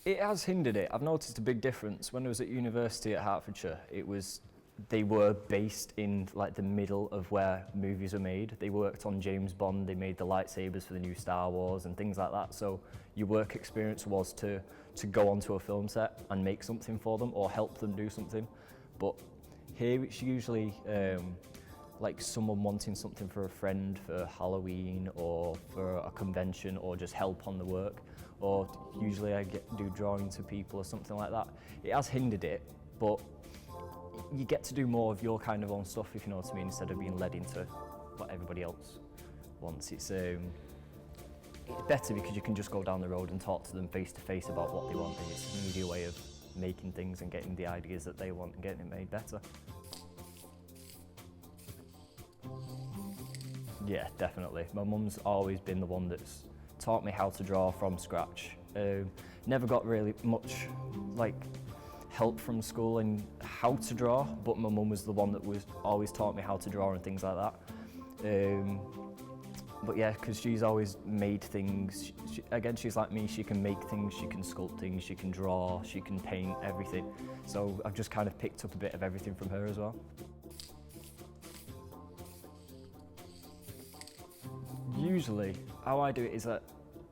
It has hindered it. I've noticed a big difference. When I was at university at Hertfordshire, they were based in like the middle of where movies were made. They worked on James Bond, they made the lightsabers for the new Star Wars and things like that. So your work experience was to go onto a film set and make something for them or help them do something. But here it's usually like someone wanting something for a friend for Halloween or for a convention or just help on the work. Or usually I do drawings for people or something like that. It has hindered it, but you get to do more of your kind of own stuff, if you know what I mean, instead of being led into what everybody else wants. It's better because you can just go down the road and talk to them face to face about what they want, and it's an easier way of making things and getting the ideas that they want and getting it made better. Yeah, definitely. My mum's always been the one that's taught me how to draw from scratch. Never got really much like help from school in how to draw, but my mum was the one that was always taught me how to draw and things like that. But yeah, because she's always made things. Again, she's like me, she can make things, she can sculpt things, she can draw, she can paint, everything. So I've just kind of picked up a bit of everything from her as well. Usually, how I do it is that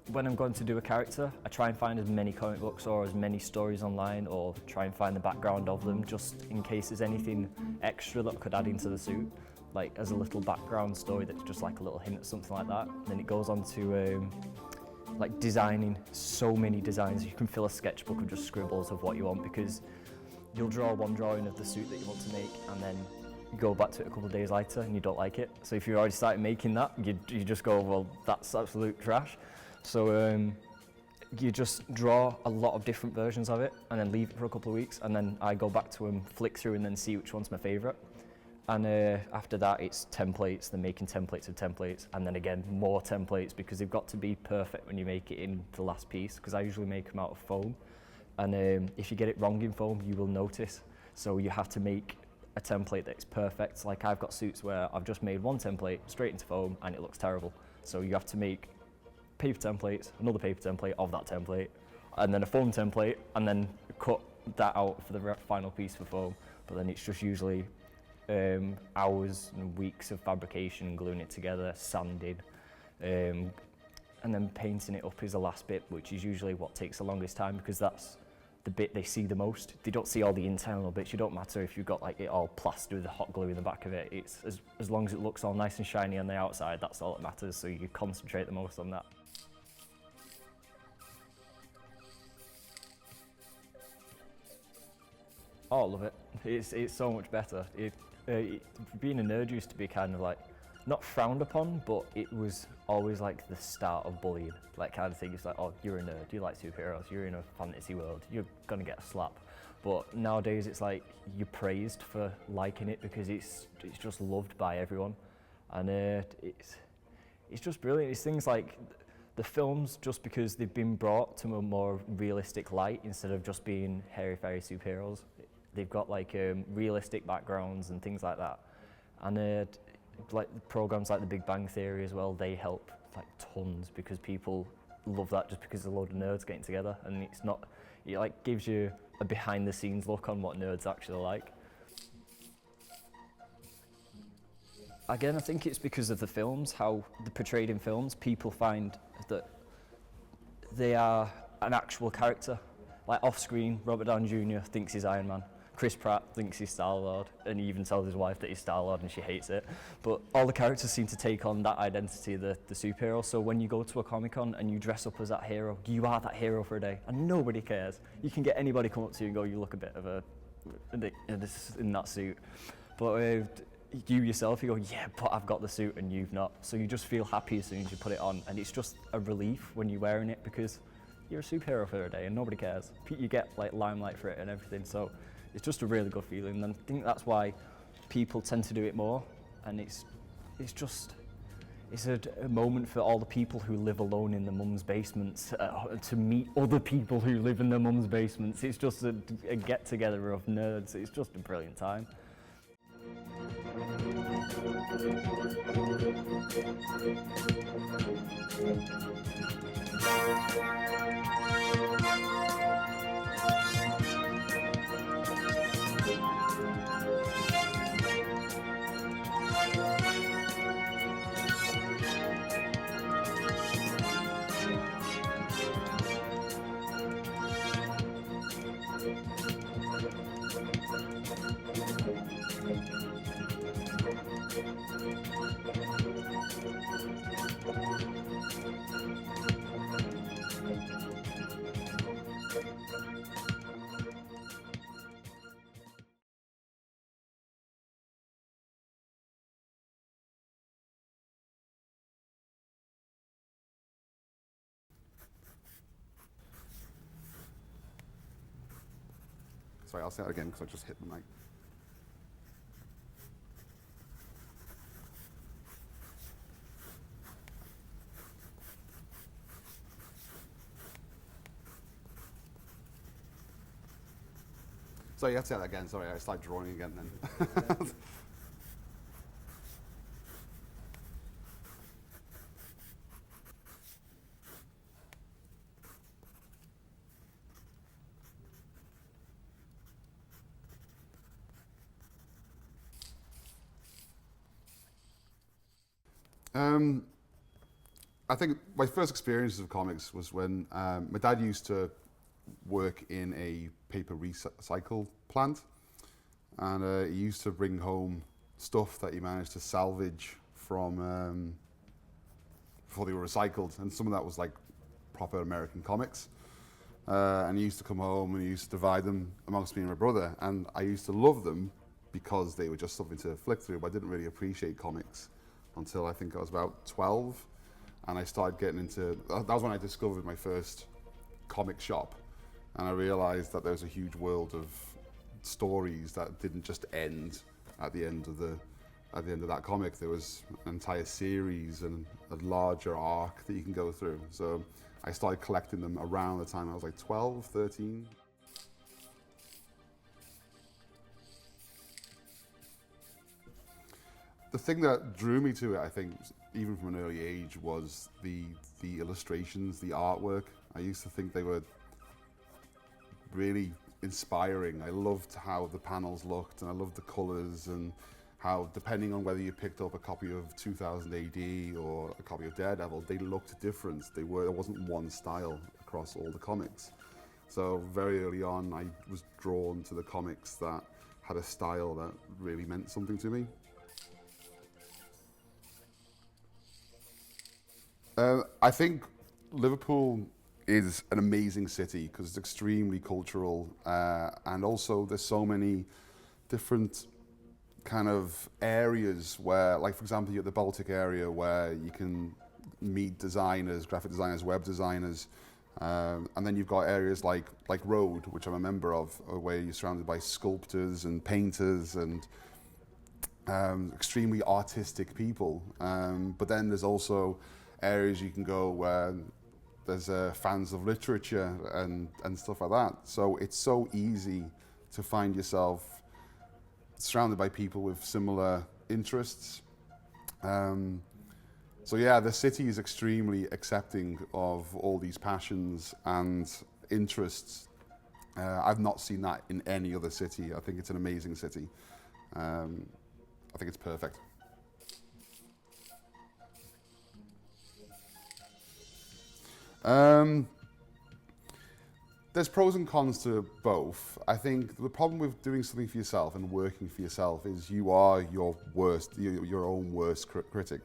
when I'm going to do a character, I try and find as many comic books or as many stories online, or try and find the background of them, just in case there's anything extra that I could add into the suit, like as a little background story that's just like a little hint or something like that. Then it goes on to like designing so many designs. You can fill a sketchbook of just scribbles of what you want, because you'll draw one drawing of the suit that you want to make and then you go back to it a couple of days later and you don't like it. So if you already started making that, you just go, well, that's absolute trash. So you just draw a lot of different versions of it and then leave it for a couple of weeks, and then I go back to them, flick through and then see which one's my favourite. And after that it's templates, then making templates of templates, and then again more templates, because they've got to be perfect when you make it in the last piece, because I usually make them out of foam, and if you get it wrong in foam you will notice. So you have to make a template that's perfect. Like I've got suits where I've just made one template straight into foam and it looks terrible. So you have to make paper templates, another paper template of that template, and then a foam template, and then cut that out for the final piece for foam. But then it's just usually hours and weeks of fabrication, gluing it together, sanding, and then painting it up is the last bit, which is usually what takes the longest time, because that's the bit they see the most. They don't see all the internal bits. You don't matter if you've got like it all plastered with the hot glue in the back of it. It's as long as it looks all nice and shiny on the outside, that's all that matters. So you concentrate the most on that. Oh, I love it. It's so much better. Being a nerd used to be kind of like, not frowned upon, but it was always like the start of bullying, like kind of thing. It's like, oh, you're a nerd, you like superheroes, you're in a fantasy world, you're gonna get a slap. But nowadays it's like you're praised for liking it, because it's just loved by everyone, and it's just brilliant. It's things like the films, just because they've been brought to a more realistic light instead of just being hairy-fairy superheroes. They've got like realistic backgrounds and things like that, and like programs like The Big Bang Theory as well, they help like tons, because people love that just because there's a load of nerds getting together, and it like gives you a behind the scenes look on what nerds actually like. Again, I think it's because of the films, how they're portrayed in films. People find that they are an actual character. Like off screen, Robert Downey Jr. thinks he's Iron Man. Chris Pratt thinks he's Star-Lord, and he even tells his wife that he's Star-Lord and she hates it. But all the characters seem to take on that identity, the superhero. So when you go to a Comic-Con and you dress up as that hero, you are that hero for a day, and nobody cares. You can get anybody come up to you and go, you look a bit of a in that suit. But you yourself, you go, yeah, but I've got the suit and you've not. So you just feel happy as soon as you put it on, and it's just a relief when you're wearing it because you're a superhero for a day and nobody cares. You get like limelight for it and everything, so it's just a really good feeling, and I think that's why people tend to do it more. And it's a moment for all the people who live alone in their mum's basements to meet other people who live in their mum's basements. It's just a get-together of nerds. It's just a brilliant time. Sorry, I'll say that again because I just hit the mic. Sorry, you have to say that again. Sorry, I started drawing again then. I think my first experiences of comics was when my dad used to work in a paper recycle plant, and he used to bring home stuff that he managed to salvage from before they were recycled, and some of that was like proper American comics. And he used to come home and he used to divide them amongst me and my brother, and I used to love them because they were just something to flick through, but I didn't really appreciate comics until I think I was about 12, and I started getting into, that was when I discovered my first comic shop, and I realized that there was a huge world of stories that didn't just end at the end of that comic. There was an entire series and a larger arc that you can go through. So I started collecting them around the time I was like 12, 13. The thing that drew me to it, I think, even from an early age, was the illustrations, the artwork. I used to think they were really inspiring. I loved how the panels looked, and I loved the colours, and how, depending on whether you picked up a copy of 2000 AD or a copy of Daredevil, they looked different. There wasn't one style across all the comics. So very early on, I was drawn to the comics that had a style that really meant something to me. I think Liverpool is an amazing city because it's extremely cultural, and also there's so many different kind of areas where, like for example, you're at the Baltic area where you can meet designers, graphic designers, web designers, and then you've got areas like Road, which I'm a member of, where you're surrounded by sculptors and painters and extremely artistic people. But then there's also areas you can go where there's fans of literature and stuff like that. So it's so easy to find yourself surrounded by people with similar interests. So yeah, the city is extremely accepting of all these passions and interests. I've not seen that in any other city. I think it's an amazing city. I think it's perfect. There's pros and cons to both. I think the problem with doing something for yourself and working for yourself is you are your own worst critic.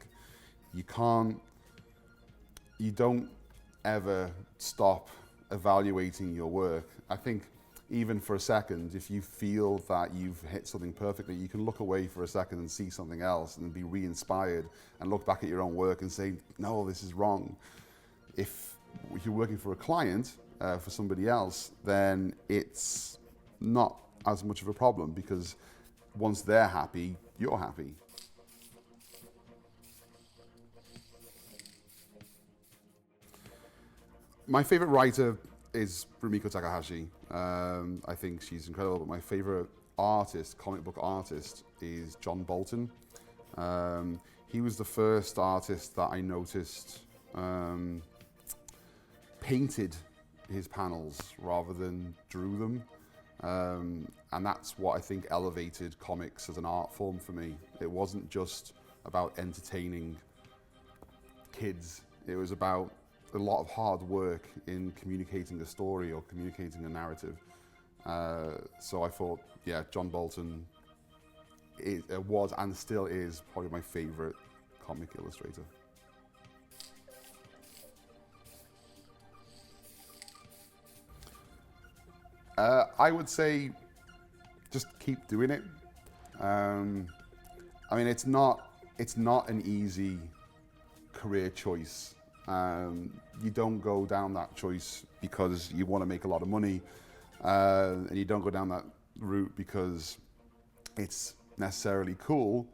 You don't ever stop evaluating your work. I think even for a second, if you feel that you've hit something perfectly, you can look away for a second and see something else and be re-inspired and look back at your own work and say, no, this is wrong. If you're working for a client, for somebody else, then it's not as much of a problem, because once they're happy, you're happy. My favorite writer is Rumiko Takahashi. I think she's incredible, but my favorite artist, comic book artist, is John Bolton. He was the first artist that I noticed painted his panels rather than drew them. And that's what I think elevated comics as an art form for me. It wasn't just about entertaining kids. It was about a lot of hard work in communicating a story or communicating a narrative. So I thought, yeah, John Bolton was and still is probably my favorite comic illustrator. I would say just keep doing it. I mean, it's not an easy career choice. You don't go down that choice because you want to make a lot of money, and you don't go down that route because it's necessarily cool.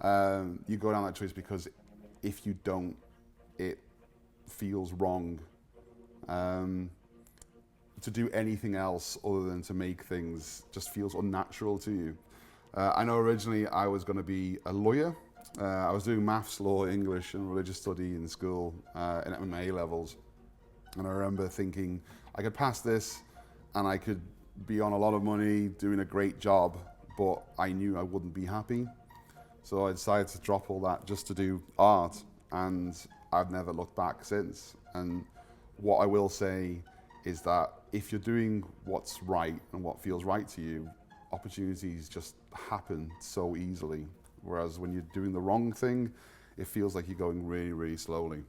You go down that choice because if you don't, it feels wrong. To do anything else other than to make things just feels unnatural to you. I know originally I was going to be a lawyer. I was doing maths, law, English and religious study in school in my A-levels. And I remember thinking I could pass this and I could be on a lot of money doing a great job, but I knew I wouldn't be happy. So I decided to drop all that just to do art, and I've never looked back since. And what I will say is that if you're doing what's right and what feels right to you, opportunities just happen so easily. Whereas when you're doing the wrong thing, it feels like you're going really, really slowly.